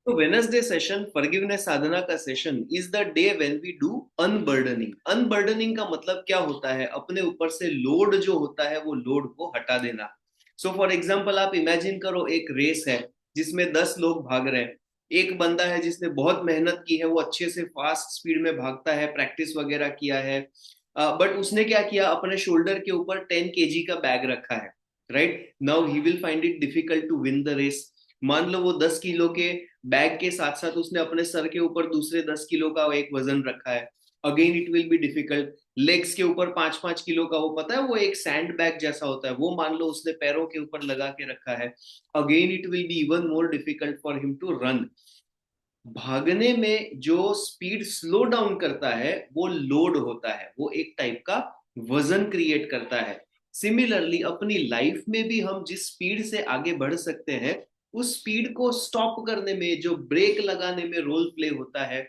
तो Wednesday session, forgiveness साधना का session is the day when we do unburdening. Unburdening का मतलब क्या होता है? अपने ऊपर से लोड जो होता है वो लोड को हटा देना। सो फॉर एग्जांपल आप इमेजिन करो, एक रेस है जिसमें 10 लोग भाग रहे हैं। एक बंदा है जिसने बहुत मेहनत की है, वो अच्छे से फास्ट स्पीड में भागता है, प्रैक्टिस वगैरह किया है, बट उसने क्या किया, अपने शोल्डर के ऊपर 10 kg का बैग रखा है। Right now he will find it difficult to win the race. मान लो वो 10 किलो के बैग के साथ साथ उसने अपने सर के ऊपर दूसरे 10 किलो का एक वजन रखा है। Again it will be difficult. Legs के ऊपर 5-5 किलो का, वो पता है वो एक सैंड बैग जैसा होता है, वो मान लो उसने पैरों के ऊपर लगा के रखा है। Again it will be even more difficult for him to run. भागने में जो स्पीड स्लो डाउन करता है वो लोड होता है, वो एक टाइप का वजन क्रिएट करता है। सिमिलरली अपनी लाइफ में भी हम जिस स्पीड से आगे बढ़ सकते हैं, उस स्पीड को स्टॉप करने में जो ब्रेक लगाने में रोल प्ले होता है,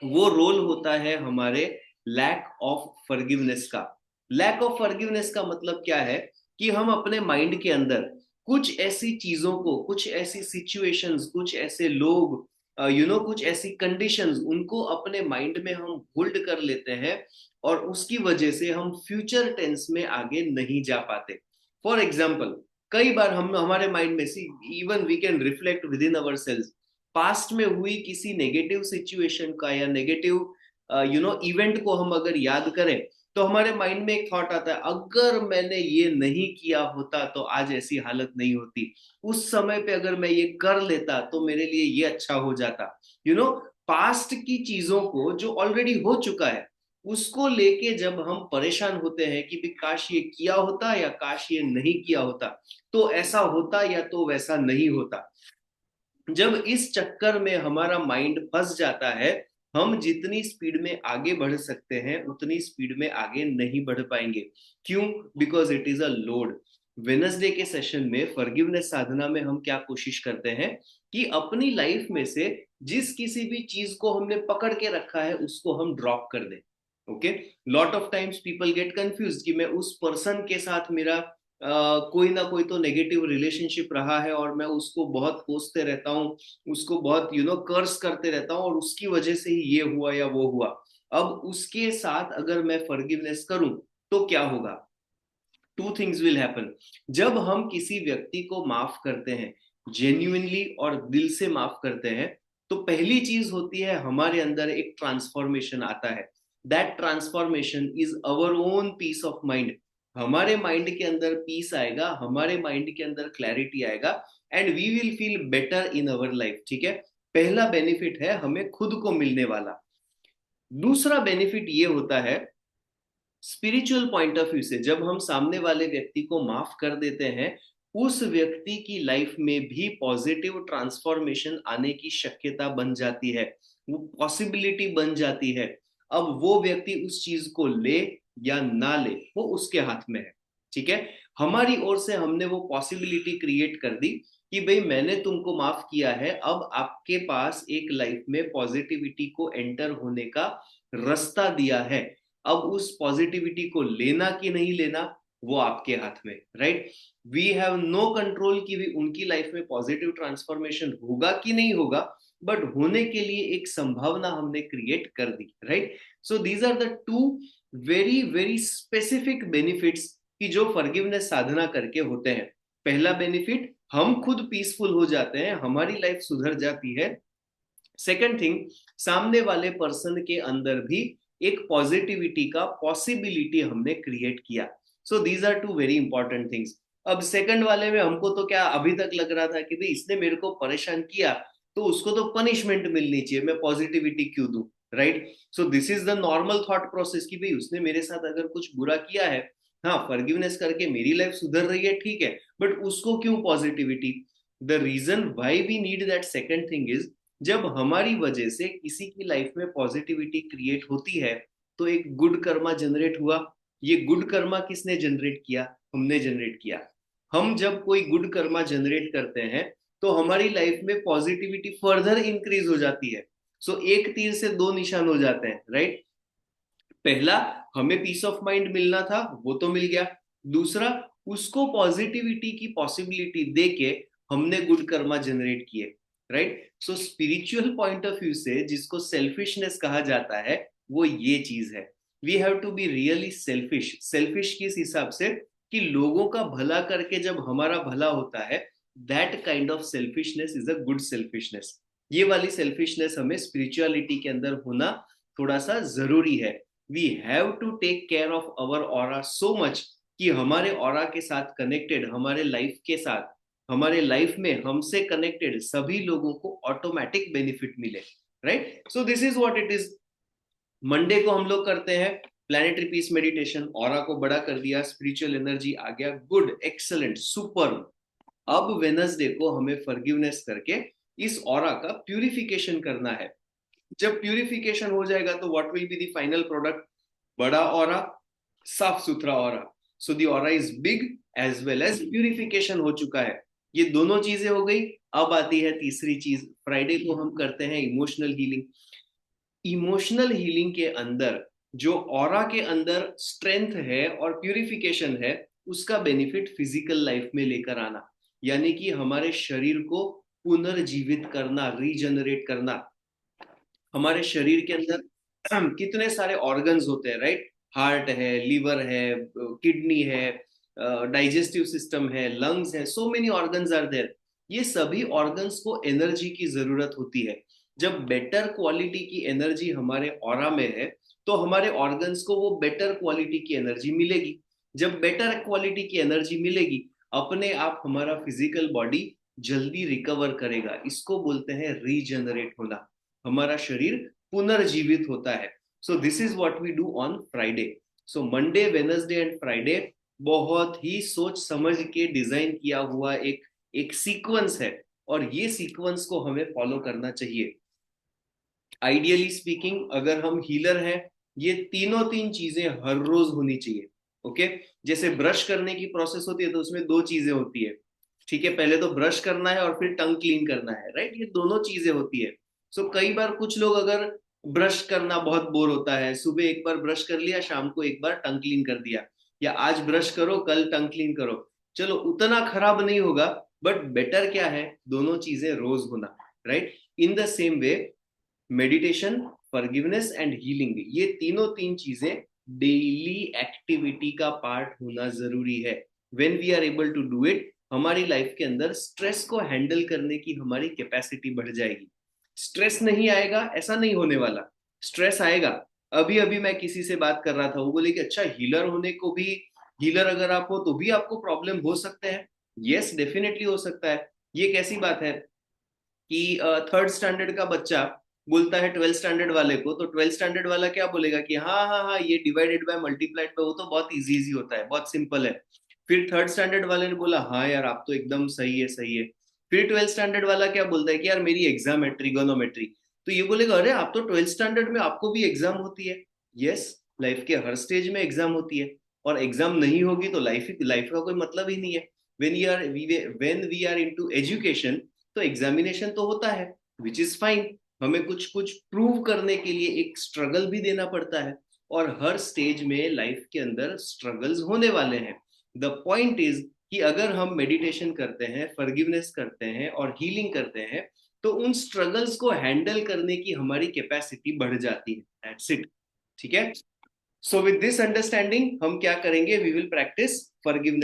वो रोल होता है हमारे लैक ऑफ फॉरगिवनेस का। लैक ऑफ फॉरगिवनेस का मतलब क्या है? कि हम अपने माइंड के अंदर कुछ ऐसी चीजों को, कुछ ऐसी सिचुएशंस, कुछ ऐसे लोग, कुछ ऐसी कंडीशंस, उनको अपने माइंड में हम होल्ड कर लेते हैं, और उसकी वजह से हम फ्यूचर टेंस में आगे नहीं जा पाते। फॉर एग्जाम्पल, कई बार हम हमारे माइंड में see, even we can reflect within our selves, past में हुई किसी नेगेटिव सिचुएशन का या नेगेटिव इवेंट को हम अगर याद करें, तो हमारे माइंड में एक थॉट आता है, अगर मैंने ये नहीं किया होता तो आज ऐसी हालत नहीं होती, उस समय पे अगर मैं ये कर लेता तो मेरे लिए ये अच्छा हो जाता। पास्ट की चीजों को जो ऑलरेडी हो चुका है, उसको लेके जब हम परेशान होते हैं कि भी काश ये किया होता या काश ये नहीं किया होता, तो ऐसा होता या तो वैसा नहीं होता। जब इस चक्कर में हमारा माइंड फंस जाता है, हम जितनी स्पीड में आगे बढ़ सकते हैं उतनी स्पीड में आगे नहीं बढ़ पाएंगे। क्यों? Because it is a load. Wednesday के सेशन में, फॉरगिवनेस साधना में, हम क्या कोशिश करते हैं कि अपनी लाइफ में से जिस किसी भी चीज को हमने पकड़ के रखा है उसको हम ड्रॉप कर दें। Okay. Lot of times people get confuse कि मैं उस पर्सन के साथ मेरा कोई ना कोई तो नेगेटिव रिलेशनशिप रहा है और मैं उसको बहुत कोसते रहता हूँ, उसको बहुत कर्स करते रहता हूँ, और उसकी वजह से ही ये हुआ या वो हुआ। अब उसके साथ अगर मैं फॉरगिवनेस करूं तो क्या होगा? Two things will happen. जब हम किसी व्यक्ति को माफ करते हैं, जेन्युइनली और दिल से माफ करते हैं, तो पहली चीज होती है हमारे अंदर एक ट्रांसफॉर्मेशन आता है। That transformation is our own peace of mind. हमारे माइंड के अंदर पीस आएगा, हमारे माइंड के अंदर क्लैरिटी आएगा, and we will feel better in our life. ठीक है, पहला बेनिफिट है हमें खुद को मिलने वाला। दूसरा बेनिफिट ये होता है, स्पिरिचुअल पॉइंट ऑफ व्यू से, जब हम सामने वाले व्यक्ति को माफ कर देते हैं, उस व्यक्ति की लाइफ में भी पॉजिटिव ट्रांसफॉर्मेशन आने की शक्यता बन जाती है, वो पॉसिबिलिटी बन जाती है। अब वो व्यक्ति उस चीज को ले या ना ले, वो उसके हाथ में है। ठीक है, हमारी ओर से हमने वो पॉसिबिलिटी क्रिएट कर दी कि भाई मैंने तुमको माफ किया है, अब आपके पास एक लाइफ में पॉजिटिविटी को एंटर होने का रास्ता दिया है। अब उस पॉजिटिविटी को लेना कि नहीं लेना, वो आपके हाथ में। Right, we have no control कि भी उनकी लाइफ में पॉजिटिव ट्रांसफॉर्मेशन होगा कि नहीं होगा, बट होने के लिए एक संभावना हमने क्रिएट कर दी। Right, so these are the two very very specific benefits कि जो फॉरगिवनेस साधना करके होते हैं। पहला बेनिफिट, हम खुद पीसफुल हो जाते हैं, हमारी लाइफ सुधर जाती है। सेकंड थिंग, सामने वाले पर्सन के अंदर भी एक पॉजिटिविटी का पॉसिबिलिटी हमने क्रिएट किया। So these are two very important things. अब सेकंड वाले में हमको तो क्या अभी तक लग रहा था कि भाई इसने मेरे को परेशान किया तो उसको तो पनिशमेंट मिलनी चाहिए, मैं पॉजिटिविटी क्यों दूं? Right, so this is the normal thought process कि भाई उसने मेरे साथ अगर कुछ बुरा किया है, हाँ फॉरगिवनेस करके मेरी लाइफ सुधर रही है, ठीक है, बट उसको क्यों positivity? The reason why we need that second thing is, जब हमारी वजह से किसी की लाइफ में पॉजिटिविटी क्रिएट होती है तो एक गुड कर्मा जनरेट हुआ। ये गुड कर्मा किसने जनरेट किया? हमने जनरेट किया। हम जब कोई गुड कर्मा जनरेट करते हैं तो हमारी लाइफ में पॉजिटिविटी फर्दर इंक्रीज हो जाती है। सो एक तीर से दो निशान हो जाते हैं। राइट, पहला, हमें पीस ऑफ माइंड मिलना था, वो तो मिल गया। दूसरा, उसको पॉजिटिविटी की पॉसिबिलिटी देके हमने गुड कर्मा जनरेट किए। Right? So spiritual point of view से जिसको सेल्फिशनेस कहा जाता है वो ये चीज है। We have to be really selfish. Selfish किस हिसाब से कि लोगों का भला करके जब हमारा भला होता है, that kind of selfishness is a good selfishness. ये वाली सेल्फिशनेस हमें स्पिरिचुअलिटी के अंदर होना थोड़ा सा जरूरी है। We have to take care of our aura so much कि हमारे ऑरा के साथ कनेक्टेड, हमारे लाइफ के साथ, हमारे लाइफ में हमसे कनेक्टेड सभी लोगों को ऑटोमेटिक बेनिफिट मिले, right? So this is what it is. Monday को हम लोग करते हैं प्लैनेटरी पीस मेडिटेशन, ऑरा को बड़ा कर दिया, स्पिरिचुअल एनर्जी आ गया, गुड, एक्सलेंट, सुपर। अब वेनसडे को हमें फॉरगिवनेस करके इस ऑरा का प्यूरिफिकेशन करना है। जब प्यूरिफिकेशन हो जाएगा तो what will be the final product? बड़ा ऑरा, साफ सुथरा aura. So the aura is big as well as purification हो चुका है। ये दोनों चीजें हो गई। अब आती है तीसरी चीज। फ्राइडे को हम करते हैं इमोशनल हीलिंग। इमोशनल हीलिंग के अंदर जो ऑरा के अंदर स्ट्रेंथ है और प्यूरिफिकेशन है, उसका बेनिफिट फिजिकल लाइफ में लेकर आना, यानी कि हमारे शरीर को पुनर्जीवित करना, रीजनरेट करना। हमारे शरीर के अंदर कितने सारे ऑर्गन्स होते हैं, राइट? हार्ट है, लीवर है, किडनी है, डाइजेस्टिव सिस्टम है, लंग्स है, so many organs are there. ये सभी ऑर्गन्स को एनर्जी की जरूरत होती है। जब बेटर क्वालिटी की एनर्जी हमारे ऑरा में है तो हमारे ऑर्गन्स को वो बेटर क्वालिटी की एनर्जी मिलेगी। जब बेटर क्वालिटी की एनर्जी मिलेगी, अपने आप हमारा फिजिकल बॉडी जल्दी रिकवर करेगा। इसको बोलते हैं रीजनरेट होना। हमारा शरीर पुनर्जीवित होता है। So this is what we do on Friday. So Monday, Wednesday and Friday बहुत ही सोच समझ के डिजाइन किया हुआ एक एक सीक्वेंस है, और ये सीक्वेंस को हमें फॉलो करना चाहिए। आइडियली स्पीकिंग, अगर हम हीलर हैं, ये तीनों तीन चीजें हर रोज होनी चाहिए। ओके? जैसे ब्रश करने की प्रोसेस होती है तो उसमें दो चीजें होती है, ठीक है? पहले तो ब्रश करना है और फिर टंग क्लीन करना है, राइट? ये दोनों चीजें होती है। सो कई बार कुछ लोग अगर ब्रश करना बहुत बोर होता है, सुबह एक बार ब्रश कर लिया, शाम को एक बार टंग क्लीन कर दिया, या आज ब्रश करो कल टंग क्लीन करो, चलो उतना खराब नहीं होगा, बट बेटर क्या है? दोनों चीजें रोज होना, right? In the same way meditation, forgiveness and healing, ये तीनों तीन चीजें डेली एक्टिविटी का पार्ट होना जरूरी है। When we are able to do it, हमारी लाइफ के अंदर स्ट्रेस को हैंडल करने की हमारी कैपेसिटी बढ़ जाएगी। स्ट्रेस नहीं आएगा ऐसा नहीं होने वाला, स्ट्रेस आएगा। अभी अभी मैं किसी से बात कर रहा था, वो बोले कि अच्छा, हीलर होने को भी, हीलर अगर आप हो तो भी आपको प्रॉब्लम हो सकते हैं। यस, डेफिनेटली हो सकता है। ये कैसी बात है कि थर्ड स्टैंडर्ड का बच्चा बोलता है ट्वेल्थ स्टैंडर्ड वाले को, तो ट्वेल्थ स्टैंडर्ड वाला क्या बोलेगा कि हाँ हाँ हाँ, ये डिवाइडेड बाय मल्टीप्लाइड बाय वो तो बहुत इजी इजी होता है, बहुत सिंपल है। फिर थर्ड स्टैंडर्ड वाले ने बोला हाँ यार आप तो एकदम सही है, सही है। फिर ट्वेल्थ स्टैंडर्ड वाला क्या बोलता है कि यार मेरी एग्जाम है ट्रिगोनोमेट्री, तो ये बोलेगा अरे आप तो ट्वेल्थ स्टैंडर्ड में आपको भी एग्जाम होती है। यस, लाइफ के हर स्टेज में एग्जाम होती है, और एग्जाम नहीं होगी तो लाइफ लाइफ का कोई मतलब ही नहीं है। When we are into education, तो एग्जामिनेशन तो होता है, विच इज फाइन। हमें कुछ कुछ प्रूव करने के लिए एक स्ट्रगल भी देना पड़ता है, और हर स्टेज में लाइफ के अंदर स्ट्रगल्स होने वाले हैं। द पॉइंट इज कि अगर हम मेडिटेशन करते हैं, फॉरगिवनेस करते हैं और हीलिंग करते हैं, तो उन स्ट्रगल्स को हैंडल करने की हमारी कैपेसिटी बढ़ जाती है। That's it. ठीक है? सो विद दिस अंडरस्टैंडिंग हम क्या करेंगे? We will practice forgiveness.